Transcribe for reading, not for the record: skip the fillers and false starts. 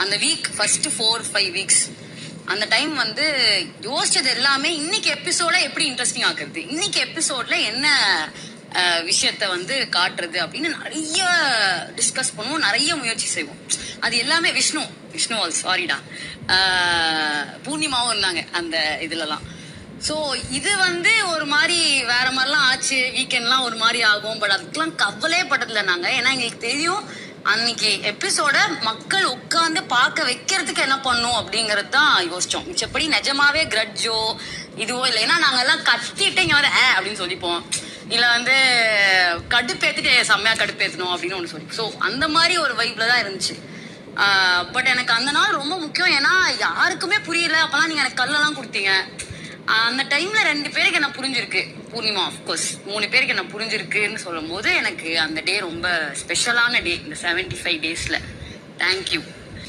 அந்த week first 4-5 weeks அந்த time வந்து யோசிச்சது எல்லாமே இன்னைக்கு எபிசோட எப்படி இன்ட்ரெஸ்டிங் ஆக்குறது, இன்னைக்கு எபிசோட்ல என்ன விஷயத்த வந்து காட்டுறது அப்படின்னு நிறைய டிஸ்கஸ் பண்ணுவோம், நிறைய முயற்சி செய்வோம். அது எல்லாமே விஷ்ணு சாரிடா பூர்ணிமாவும் இருந்தாங்க அந்த இதுலலாம். ஸோ இது வந்து ஒரு மாதிரி வேற மாதிரிலாம் ஆச்சு, வீக்கெண்ட்லாம் ஒரு மாதிரி ஆகும். பட் அதுக்கெல்லாம் கவலையே பட்டதில்லை நாங்கள். ஏன்னா எங்களுக்கு தெரியும் அன்னைக்கு எபிசோட மக்கள் உட்காந்து பார்க்க வைக்கிறதுக்கு என்ன பண்ணும் அப்படிங்கறது தான் யோசிச்சோம். மிச்சப்படி நிஜமாவே கிரட்ஜோ இதுவோ இல்லை. ஏன்னா நாங்கெல்லாம் கத்திட்டு இங்க வந்து அப்படின்னு சொல்லிப்போம், இல்ல வந்து கடுப்பேத்திட்டு செம்மையா கடுப்பேத்தணும் அப்படின்னு ஒண்ணு சொல்லி. ஸோ அந்த மாதிரி ஒரு வைப்ல தான் இருந்துச்சு. பட் எனக்கு அந்த நாள் ரொம்ப முக்கியம். ஏன்னா யாருக்குமே புரியல. அப்பெல்லாம் நீங்க எனக்கு கல்லெல்லாம் கொடுத்தீங்க. அந்த டைம்ல 2 பேருக்கு என்ன புரிஞ்சிருக்கு, பூர்ணிமா ஆஃப்கோர்ஸ் 3 பேருக்கு என்ன புரிஞ்சிருக்குன்னு சொல்லும் போது எனக்கு அந்த டே ரொம்ப ஸ்பெஷலான டே இந்த 75 டேஸ்ல. தேங்க்யூ.